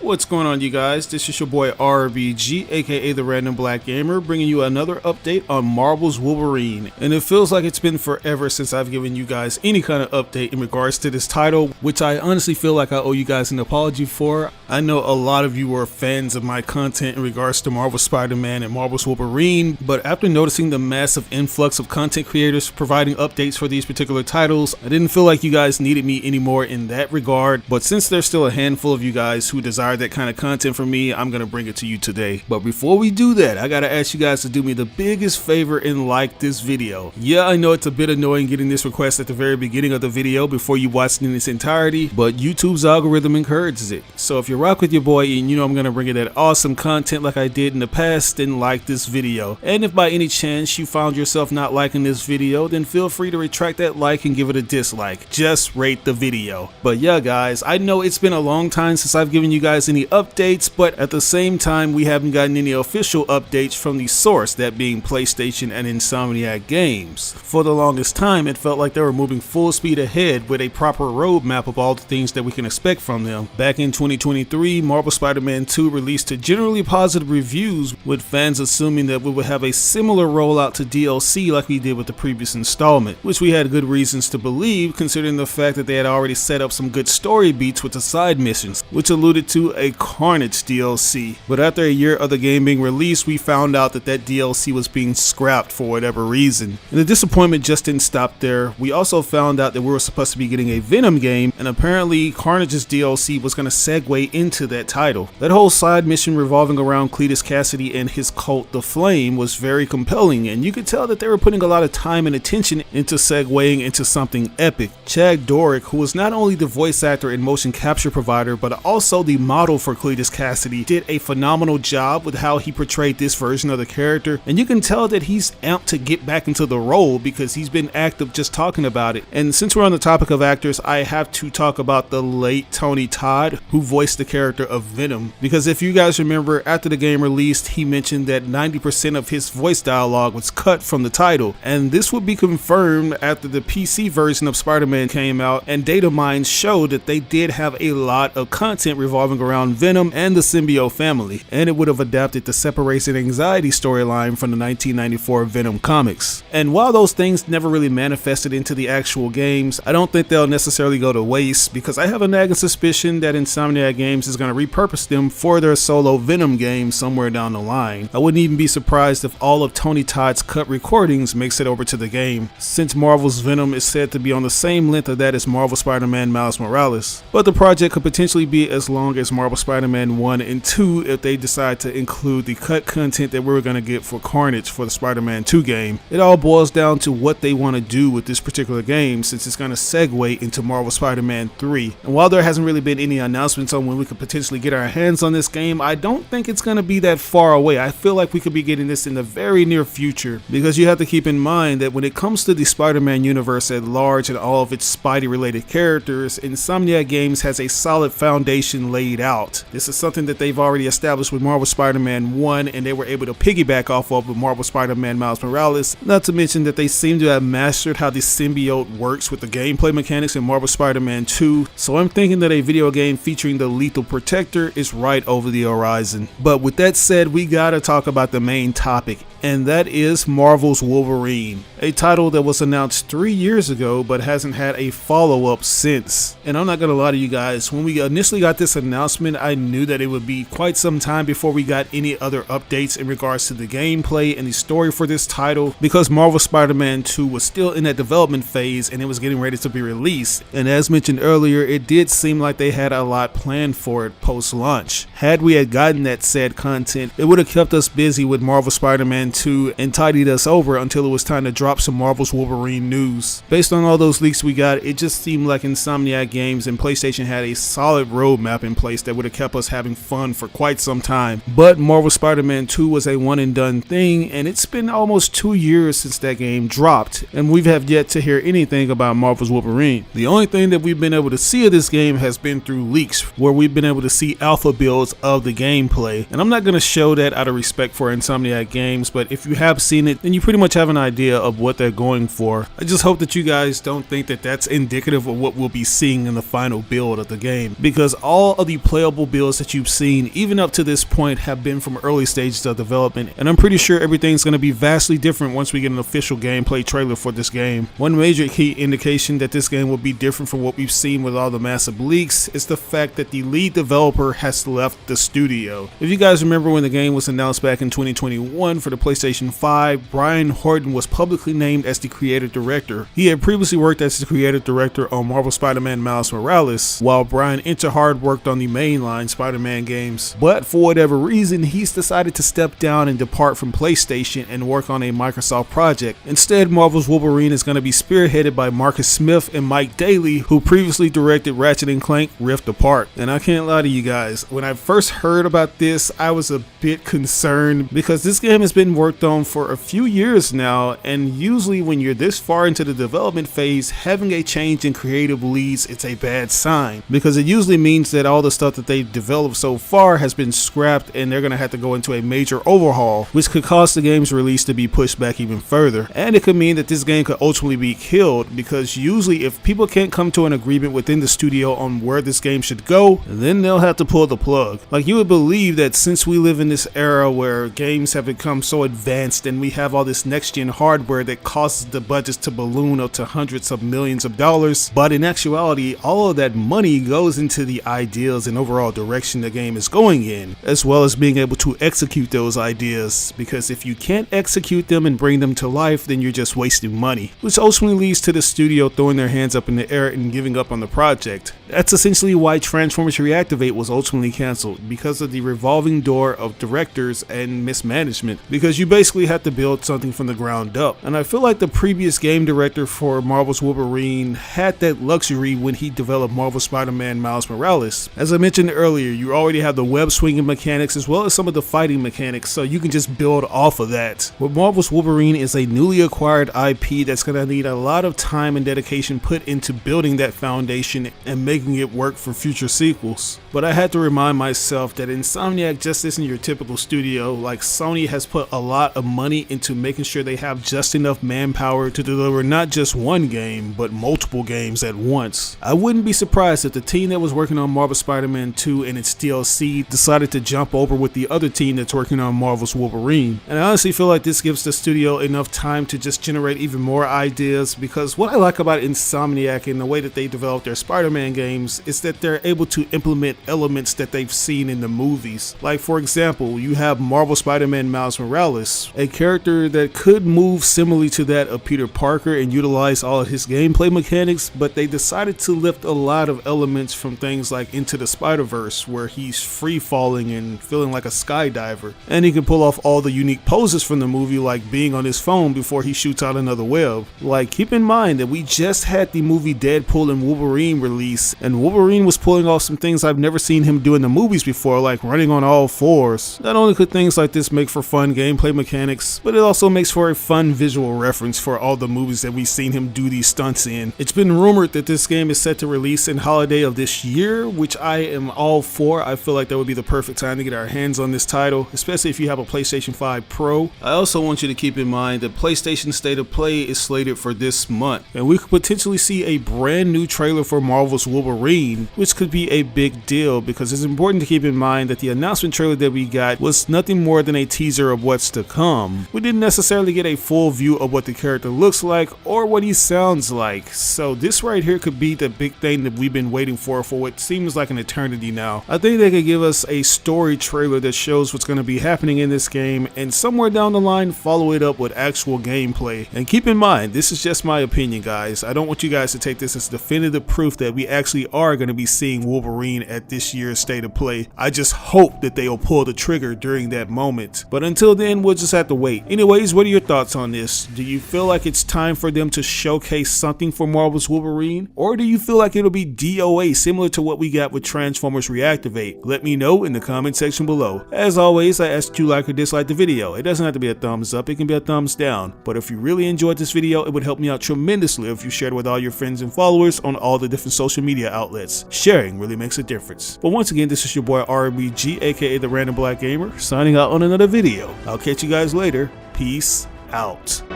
What's going on, you guys? This is your boy RBG, aka the Random Black Gamer, bringing you another update on Marvel's Wolverine. And it feels like it's been forever since I've given you guys any kind of update in regards to this title, which I honestly feel like I owe you guys an apology for. I know a lot of you were fans of my content in regards to Marvel's Spider-Man and Marvel's Wolverine, but after noticing the massive influx of content creators providing updates for these particular titles, I didn't feel like you guys needed me anymore in that regard. But since there's still a handful of you guys who desire that kind of content from me, I'm gonna bring it to you today. But before we do that, I gotta ask you guys to do me the biggest favor and like this video. Yeah, I know it's a bit annoying getting this request at the very beginning of the video before you watch it in its entirety, but YouTube's algorithm encourages it. So if you rock with your boy and you know I'm gonna bring you that awesome content like I did in the past, then like this video. And if by any chance you found yourself not liking this video, then feel free to retract that like and give it a dislike. Just rate the video. But yeah, guys, I know it's been a long time since I've given you guys any updates, but at the same time we haven't gotten any official updates from the source, that being PlayStation and Insomniac Games. For the longest time it felt like they were moving full speed ahead with a proper roadmap of all the things that we can expect from them. Back in 2023, Marvel Spider-Man 2 released to generally positive reviews, with fans assuming that we would have a similar rollout to DLC like we did with the previous installment, which we had good reasons to believe considering the fact that they had already set up some good story beats with the side missions, which alluded to a Carnage DLC. But after a year of the game being released, we found out that DLC was being scrapped for whatever reason. And the disappointment just didn't stop there. We also found out that we were supposed to be getting a Venom game, and apparently Carnage's DLC was going to segue into that title. That whole side mission revolving around Cletus Cassidy and his cult, The Flame, was very compelling, and you could tell that they were putting a lot of time and attention into segueing into something epic. Chad Dorick, who was not only the voice actor and motion capture provider, but also the model for Cletus Cassidy, did a phenomenal job with how he portrayed this version of the character, and you can tell that he's amped to get back into the role because he's been active just talking about it. And since we're on the topic of actors, I have to talk about the late Tony Todd, who voiced the character of Venom, because if you guys remember, after the game released, he mentioned that 90% of his voice dialogue was cut from the title, and this would be confirmed after the PC version of Spider-Man came out, and data mines showed that they did have a lot of content revolving around Venom and the symbiote family, and it would have adapted the separation anxiety storyline from the 1994 Venom comics. And while those things never really manifested into the actual games, I don't think they'll necessarily go to waste, because I have a nagging suspicion that Insomniac Games is going to repurpose them for their solo Venom game somewhere down the line. I wouldn't even be surprised if all of Tony Todd's cut recordings makes it over to the game, since Marvel's Venom is said to be on the same length of that as Marvel Spider-Man Miles Morales. But the project could potentially be as long as Marvel Spider-Man 1 and 2 if they decide to include the cut content that we were going to get for Carnage for the Spider-Man 2 game. It all boils down to what they want to do with this particular game, since it's going to segue into Marvel Spider-Man 3. And while there hasn't really been any announcements on when we could potentially get our hands on this game, I don't think it's going to be that far away. I feel like we could be getting this in the very near future, because you have to keep in mind that when it comes to the Spider-Man universe at large and all of its Spidey related characters, Insomniac Games has a solid foundation laid out. This is something that they've already established with Marvel Spider-Man 1, and they were able to piggyback off of with Marvel Spider-Man Miles Morales, not to mention that they seem to have mastered how the symbiote works with the gameplay mechanics in Marvel Spider-Man 2, so I'm thinking that a video game featuring the Lethal Protector is right over the horizon. But with that said, we gotta talk about the main topic, and that is Marvel's Wolverine, a title that was announced 3 years ago but hasn't had a follow-up since. And I'm not gonna lie to you guys, when we initially got this announcement, I knew that it would be quite some time before we got any other updates in regards to the gameplay and the story for this title, because Marvel Spider-Man 2 was still in that development phase and it was getting ready to be released. And as mentioned earlier, it did seem like they had a lot planned for it post-launch. Had we had gotten that said content, it would have kept us busy with Marvel Spider-Man 2 and tidied us over until it was time to drop some Marvel's Wolverine news. Based on all those leaks we got, it just seemed like Insomniac Games and PlayStation had a solid roadmap in place that would have kept us having fun for quite some time. But Marvel Spider-Man 2 was a one and done thing, and it's been almost 2 years since that game dropped, and we have yet to hear anything about Marvel's Wolverine. The only thing that we've been able to see of this game has been through leaks, where we've been able to see alpha builds of the gameplay. And I'm not going to show that out of respect for Insomniac Games, but if you have seen it, then you pretty much have an idea of what they're going for. I just hope that you guys don't think that that's indicative of what we'll be seeing in the final build of the game, because all of the playable builds that you've seen even up to this point have been from early stages of development, and I'm pretty sure everything's going to be vastly different once we get an official gameplay trailer for this game. One major key indication that this game will be different from what we've seen with all the massive leaks is the fact that the lead developer has left the studio. If you guys remember when the game was announced back in 2021 for the PlayStation 5, Brian Horton was publicly named as the creative director. He had previously worked as the creative director on Marvel Spider-Man Miles Morales, while Brian Interhard worked on the mainline Spider-Man games. But for whatever reason, he's decided to step down and depart from PlayStation and work on a Microsoft project. Instead, Marvel's Wolverine is going to be spearheaded by Marcus Smith and Mike Daly, who previously directed Ratchet & Clank Rift Apart. And I can't lie to you guys, when I first heard about this, I was a bit concerned because this game has been worked on for a few years now, and usually when you're this far into the development phase, having a change in creative leads, it's a bad sign, because it usually means that all the stuff that they've developed so far has been scrapped and they're going to have to go into a major overhaul, which could cause the game's release to be pushed back even further. And it could mean that this game could ultimately be killed, because usually if people can't come to an agreement within the studio on where this game should go, then they'll have to pull the plug. Like, you would believe that since we live in this era where games have become so advanced and we have all this next-gen hardware that causes the budgets to balloon up to hundreds of millions of dollars, but in actuality all of that money goes into the ideas and overall direction the game is going in, as well as being able to execute those ideas, because if you can't execute them and bring them to life, then you're just wasting money, which ultimately leads to the studio throwing their hands up in the air and giving up on the project. That's essentially why Transformers Reactivate was ultimately cancelled, because of the revolving door of directors and mismanagement, because you basically have to build something from the ground up. And I feel like the previous game director for Marvel's Wolverine had that luxury when he developed Marvel Spider-Man Miles Morales. As I mentioned earlier, you already have the web swinging mechanics as well as some of the fighting mechanics, so you can just build off of that. But Marvel's Wolverine is a newly acquired IP that's going to need a lot of time and dedication put into building that foundation and making it work for future sequels. But I had to remind myself that Insomniac just isn't your typical studio. Like, Sony has put a lot of money into making sure they have just enough manpower to deliver not just one game, but multiple games at once. I wouldn't be surprised if the team that was working on Marvel Spider-Man 2 and its DLC decided to jump over with the other team that's working on Marvel's Wolverine. And I honestly feel like this gives the studio enough time to just generate even more ideas, because what I like about Insomniac and the way that they develop their Spider-Man games is that they're able to implement elements that they've seen in the movies. Like, for example, you have Marvel Spider-Man Miles Morales, a character that could move similarly to that of Peter Parker and utilize all of his gameplay mechanics, but they decided to lift a lot of elements from things like Into the Spider-Verse, where he's free falling and feeling like a skydiver, and he can pull off all the unique poses from the movie, like being on his phone before he shoots out another web. Like, keep in mind that we just had the movie Deadpool and Wolverine release, and Wolverine was pulling off some things I've never seen him do in the movies before, like running on all fours. Not only could things like this make for fun gameplay mechanics, but it also makes for a fun visual reference for all the movies that we've seen him do these stunts in. It's been rumored that this game is set to release in holiday of this year, which I am all for. I feel like that would be the perfect time to get our hands on this title, especially if you have a PlayStation 5 Pro. I also want you to keep in mind that PlayStation State of Play is slated for this month, and we could potentially see a brand new trailer for Marvel's Wolverine, which could be a big deal, because it's important to keep in mind that the announcement trailer that we got was nothing more than a teaser of what's to come. We didn't necessarily get a full view of what the character looks like or what he sounds like, so this right here could be the big thing that we've been waiting for what seems like an eternity now. I think they could give us a story trailer that shows what's going to be happening in this game, and somewhere down the line follow it up with actual gameplay. And keep in mind, this is just my opinion, guys. I don't want you guys to take this as definitive proof that we actually are going to be seeing Wolverine at this year's State of Play. I just hope that they'll pull the trigger during that moment. But until then, we'll just have to wait. Anyways, what are your thoughts on this? Do you feel like it's time for them to showcase something for Marvel's Wolverine? Or do you feel like it'll be DOA, similar to what we got with Transformers Reactivate? Let me know in the comment section below. As always, I ask that you like or dislike the video. It doesn't have to be a thumbs up, it can be a thumbs down. But if you really enjoyed this video, it would help me out tremendously if you shared it with all your friends and followers on all the different social media outlets. Sharing really makes a difference. But once again, this is your boy RBG, aka the Random Black Gamer, signing out on another video. I'll catch you guys later. Peace out.